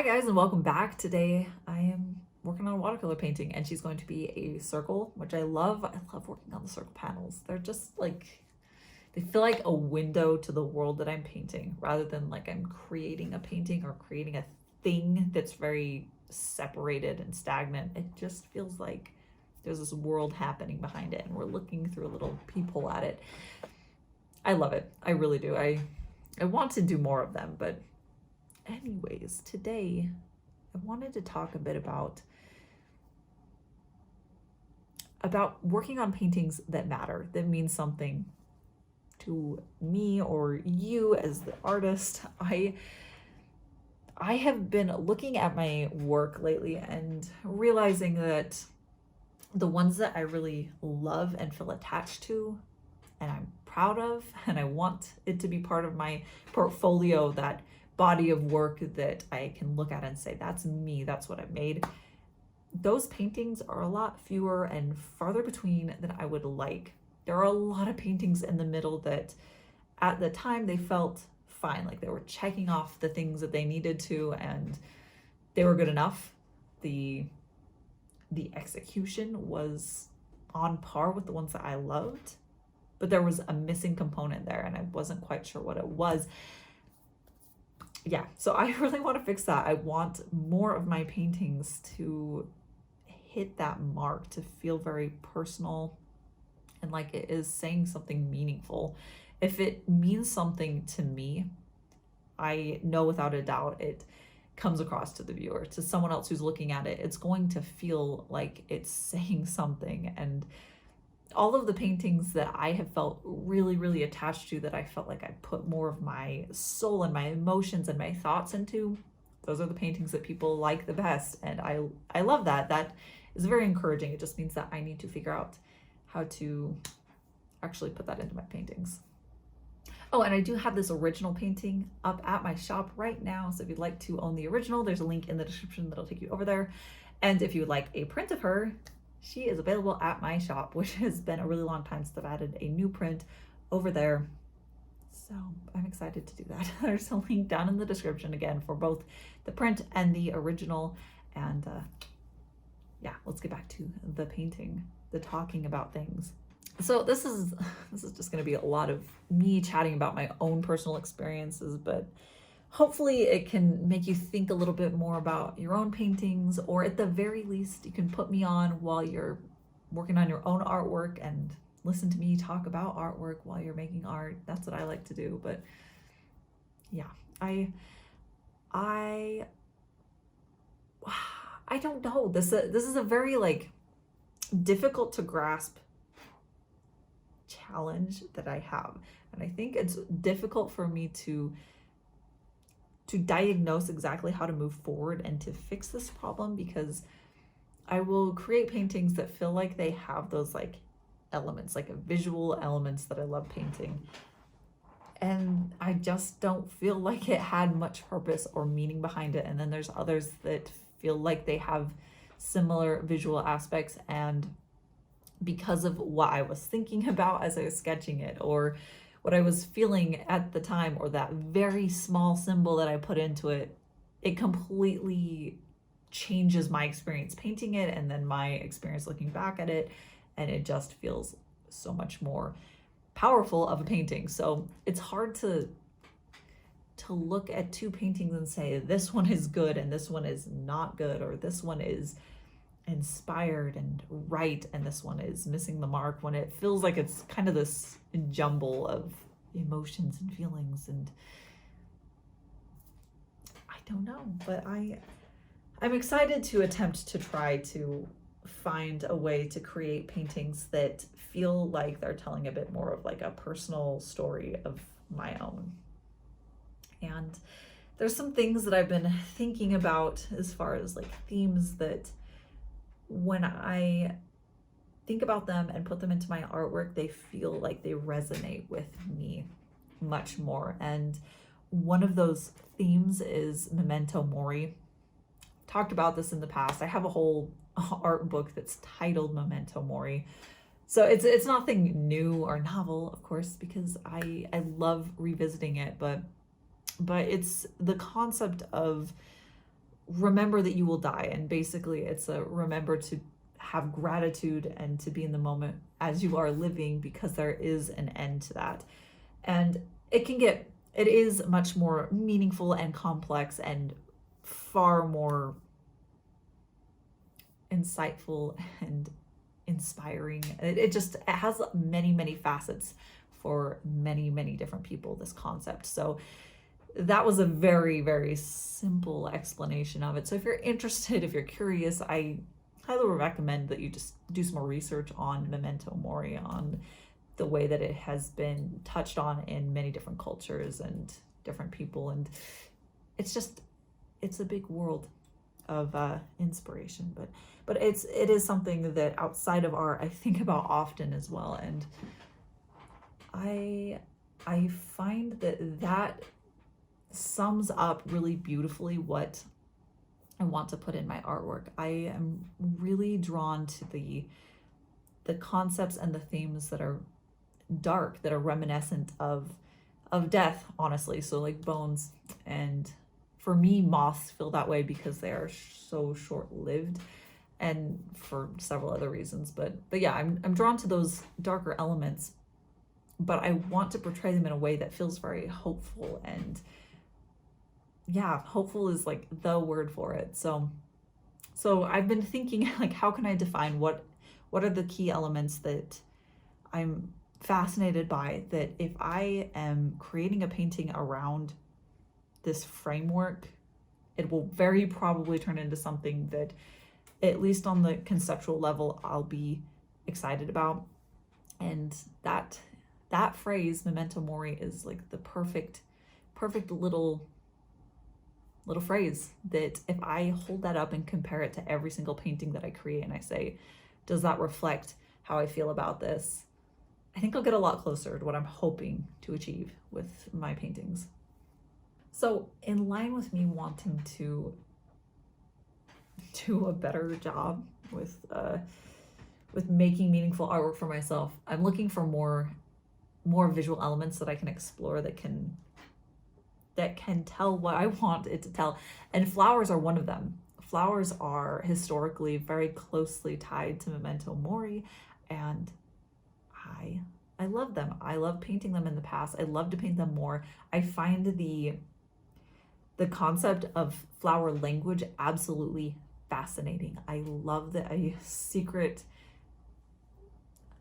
Hi guys, and welcome back. Today I am working on a watercolor painting and she's going to be a circle, which I love. I love working on the circle panels. They're just like, they feel like a window to the world that I'm painting rather than like I'm creating a painting or creating a thing that's very separated and stagnant. It just feels like there's this world happening behind it and we're looking through a little peephole at it. I love it. I really do. I want to do more of them, but anyways, today I wanted to talk a bit about working on paintings that matter, that mean something to me or you as the artist. I have been looking at my work lately and realizing that the ones that I really love and feel attached to and I'm proud of and I want it to be part of my portfolio, that body of work that I can look at and say, that's me, that's what I've made. Those paintings are a lot fewer and farther between than I would like. There are a lot of paintings in the middle that at the time they felt fine, like they were checking off the things that they needed to and they were good enough. The execution was on par with the ones that I loved, but there was a missing component there and I wasn't quite sure what it was. Yeah, so I really want to fix that. I want more of my paintings to hit that mark, to feel very personal and like it is saying something meaningful. If it means something to me, I know without a doubt it comes across to the viewer, to someone else who's looking at it. It's going to feel like it's saying something. And all of the paintings that I have felt really, really attached to, that I felt like I put more of my soul and my emotions and my thoughts into, those are the paintings that people like the best. And I love that. That is very encouraging. It just means that I need to figure out how to actually put that into my paintings. Oh, and I do have this original painting up at my shop right now. So if you'd like to own the original, there's a link in the description that'll take you over there. And if you would like a print of her, she is available at my shop, which has been a really long time since I've added a new print over there. So I'm excited to do that. There's a link down in the description again for both the print and the original. And yeah, let's get back to the painting, the talking about things. So this is just going to be a lot of me chatting about my own personal experiences, but hopefully it can make you think a little bit more about your own paintings, or at the very least, you can put me on while you're working on your own artwork and listen to me talk about artwork while you're making art. That's what I like to do. But yeah, I don't know. This is a very like difficult to grasp challenge that I have. And I think it's difficult for me to diagnose exactly how to move forward and to fix this problem, because I will create paintings that feel like they have those like elements, like visual elements that I love painting. And I just don't feel like it had much purpose or meaning behind it. And then there's others that feel like they have similar visual aspects, and because of what I was thinking about as I was sketching it, or what I was feeling at the time, or that very small symbol that I put into it, it completely changes my experience painting it and then my experience looking back at it, and it just feels so much more powerful of a painting. So it's hard to look at two paintings and say this one is good and this one is not good, or this one is inspired and right and this one is missing the mark, when it feels like it's kind of this jumble of emotions and feelings. And I don't know, but I'm excited to attempt to try to find a way to create paintings that feel like they're telling a bit more of like a personal story of my own. And there's some things that I've been thinking about as far as like themes that when I think about them and put them into my artwork, they feel like they resonate with me much more. And one of those themes is Memento Mori. Talked about this in the past. I have a whole art book that's titled Memento Mori. So it's nothing new or novel, of course, because I love revisiting it, but it's the concept of remember that you will die. And basically it's a remember to have gratitude and to be in the moment as you are living, because there is an end to that. And it is much more meaningful and complex and far more insightful and inspiring. It has many, many facets for many, many different people, this concept. So that was a very, very simple explanation of it. So if you're interested, if you're curious, I highly recommend that you just do some more research on Memento Mori, on the way that it has been touched on in many different cultures and different people. And it's a big world of inspiration, but it is something that outside of art I think about often as well. And I find that sums up really beautifully what I want to put in my artwork. I am really drawn to the concepts and the themes that are dark, that are reminiscent of death, honestly. So like bones, and for me moths feel that way because they are so short-lived, and for several other reasons. But yeah, I'm drawn to those darker elements, but I want to portray them in a way that feels very hopeful. And yeah, hopeful is like the word for it. So I've been thinking, like, how can I define what are the key elements that I'm fascinated by, that if I am creating a painting around this framework, it will very probably turn into something that, at least on the conceptual level, I'll be excited about. And that phrase, Memento Mori, is like the perfect little phrase that if I hold that up and compare it to every single painting that I create, and I say, does that reflect how I feel about this? I think I'll get a lot closer to what I'm hoping to achieve with my paintings. So in line with me wanting to do a better job with making meaningful artwork for myself, I'm looking for more visual elements that I can explore, that can tell what I want it to tell. And flowers are one of them. Flowers are historically very closely tied to Memento Mori, and I love them. I love painting them in the past. I'd love to paint them more. I find the concept of flower language absolutely fascinating. I love that a secret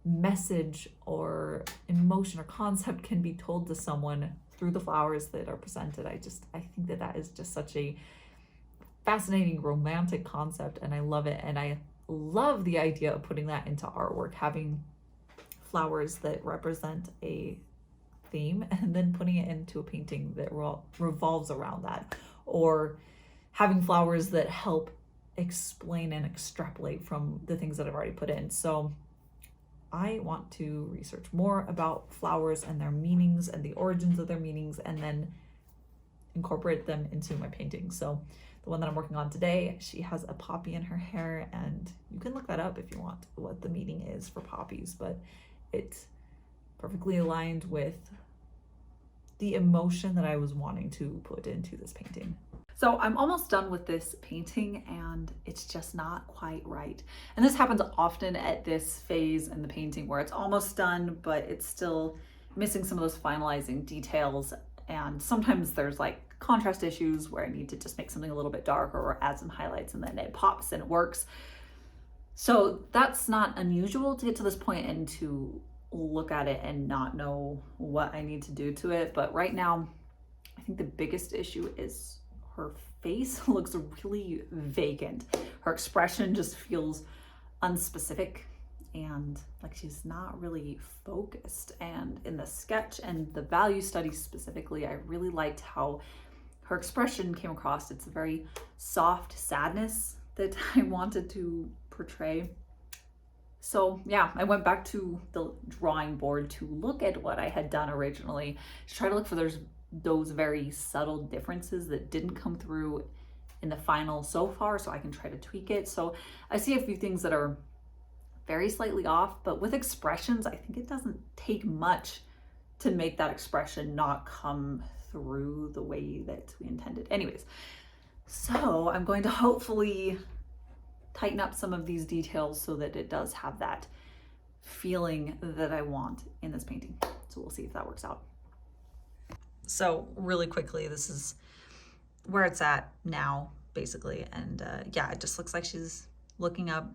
message or emotion or concept can be told to someone through the flowers that are presented. I think that is just such a fascinating romantic concept, and I love it. And I love the idea of putting that into artwork, having flowers that represent a theme and then putting it into a painting that revolves around that, or having flowers that help explain and extrapolate from the things that I've already put in. So I want to research more about flowers and their meanings and the origins of their meanings, and then incorporate them into my paintings. So the one that I'm working on today, she has a poppy in her hair, and you can look that up if you want, what the meaning is for poppies, but it's perfectly aligned with the emotion that I was wanting to put into this painting. So I'm almost done with this painting, and it's just not quite right. And this happens often at this phase in the painting where it's almost done, but it's still missing some of those finalizing details. And sometimes there's like contrast issues where I need to just make something a little bit darker or add some highlights, and then it pops and it works. So that's not unusual to get to this point and to look at it and not know what I need to do to it. But right now, I think the biggest issue is her face looks really vacant. Her expression just feels unspecific and like she's not really focused. And in the sketch and the value study specifically, I really liked how her expression came across. It's a very soft sadness that I wanted to portray. So yeah, I went back to the drawing board to look at what I had done originally, to try to look for those very subtle differences that didn't come through in the final so far, so I can try to tweak it. So I see a few things that are very slightly off, but with expressions, I think it doesn't take much to make that expression not come through the way that we intended. Anyways, So I'm going to hopefully tighten up some of these details so that it does have that feeling that I want in this painting. So we'll see if that works out. So really quickly, this is where it's at now, basically. And yeah, it just looks like she's looking up,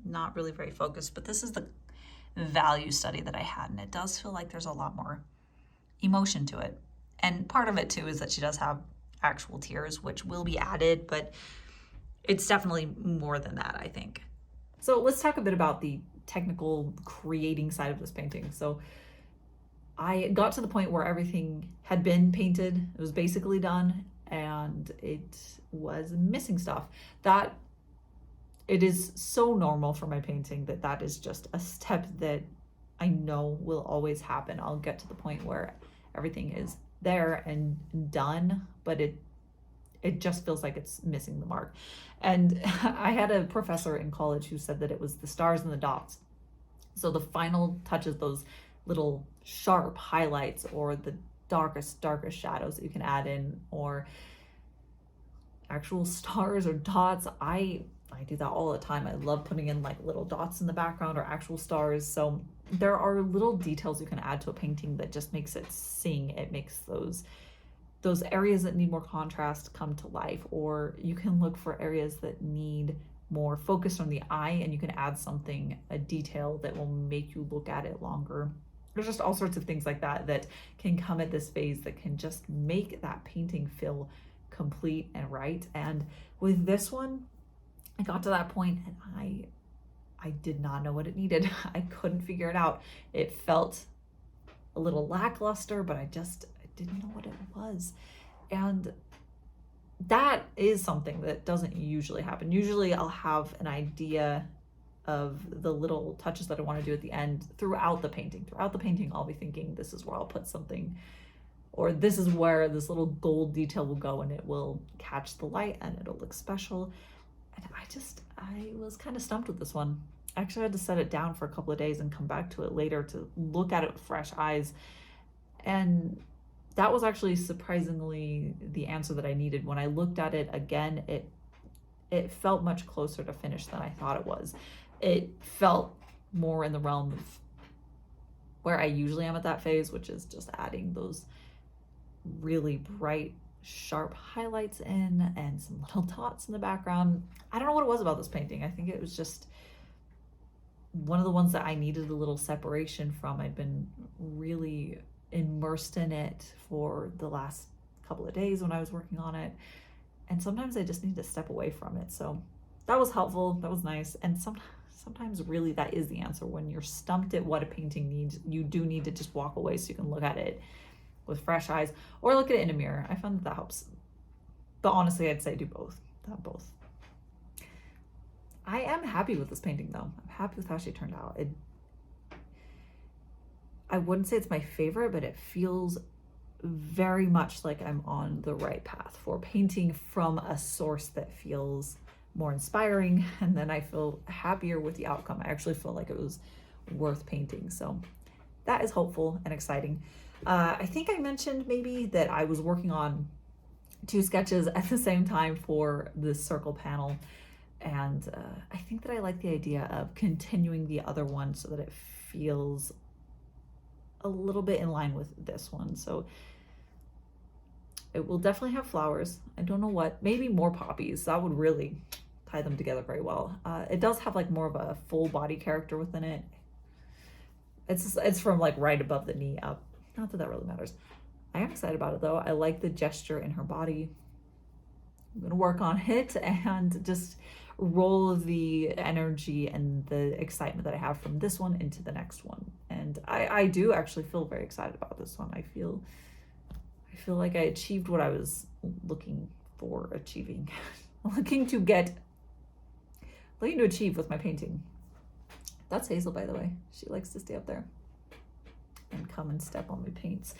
not really very focused, but this is the value study that I had, and it does feel like there's a lot more emotion to it. And part of it too is that she does have actual tears, which will be added, but it's definitely more than that, I think. So let's talk a bit about the technical creating side of this painting. So I got to the point where everything had been painted, it was basically done, and it was missing stuff. That it is so normal for my painting that is just a step that I know will always happen. I'll get to the point where everything is there and done, but it just feels like it's missing the mark. And I had a professor in college who said that it was the stars and the dots. So the final touches, those little sharp highlights or the darkest shadows that you can add in, or actual stars or dots. I do that all the time. I love putting in like little dots in the background or actual stars. So there are little details you can add to a painting that just makes it sing. It makes those areas that need more contrast come to life, or you can look for areas that need more focus on the eye and you can add something, a detail that will make you look at it longer. There's just all sorts of things like that can come at this phase that can just make that painting feel complete and right. And with this one, I got to that point and I did not know what it needed. I couldn't figure it out. It felt a little lackluster, but I didn't know what it was. And that is something that doesn't usually happen. Usually I'll have an idea of the little touches that I want to do at the end throughout the painting. Throughout the painting, I'll be thinking, this is where I'll put something, or this is where this little gold detail will go and it will catch the light and it'll look special. And I was kind of stumped with this one. I actually had to set it down for a couple of days and come back to it later to look at it with fresh eyes. And that was actually surprisingly the answer that I needed. When I looked at it again, it felt much closer to finish than I thought it was. It felt more in the realm of where I usually am at that phase, which is just adding those really bright, sharp highlights in and some little dots in the background. I don't know what it was about this painting. I think it was just one of the ones that I needed a little separation from. I'd been really immersed in it for the last couple of days when I was working on it, and sometimes I just need to step away from it. So that was helpful, that was nice. And sometimes really that is the answer. When you're stumped at what a painting needs, you do need to just walk away so you can look at it with fresh eyes, or look at it in a mirror. I found that helps, but honestly I'd say do both. I am happy with this painting though. I'm happy with how she turned out. I wouldn't say it's my favorite, but it feels very much like I'm on the right path for painting from a source that feels more inspiring, and then I feel happier with the outcome. I actually feel like it was worth painting. So that is hopeful and exciting. I think I mentioned maybe that I was working on 2 sketches at the same time for this circle panel. And I think that I like the idea of continuing the other one so that it feels a little bit in line with this one. So it will definitely have flowers. I don't know what, maybe more poppies. That would really tie them together very well. It does have like more of a full body character within it. It's from like right above the knee up. Not that really matters. I am excited about it though. I like the gesture in her body. I'm gonna work on it and just roll the energy and the excitement that I have from this one into the next one. And I do actually feel very excited about this one. I feel like I achieved what I was looking for achieving. looking to achieve with my painting. That's Hazel, by the way. She likes to stay up there and come and step on my paints.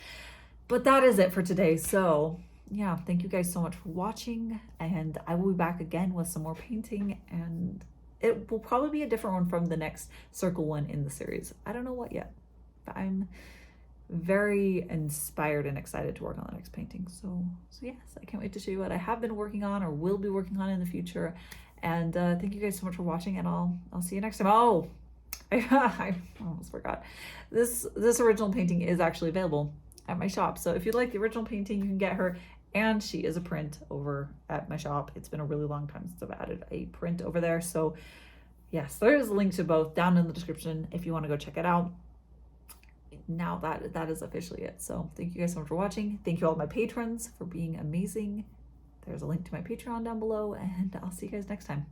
But that is it for today. So yeah, thank you guys so much for watching, and I will be back again with some more painting, and it will probably be a different one from the next circle one in the series. I don't know what yet, but I'm very inspired and excited to work on the next painting. So yes, I can't wait to show you what I have been working on or will be working on in the future. And thank you guys so much for watching, and I'll see you next time. Oh, I almost forgot. This original painting is actually available at my shop. So if you'd like the original painting, you can get her, and she is a print over at my shop. It's been a really long time since I've added a print over there. So yes, there is a link to both down in the description if you want to go check it out. Now that is officially it. So thank you guys so much for watching. Thank you all my patrons for being amazing. There's a link to my Patreon down below, and I'll see you guys next time.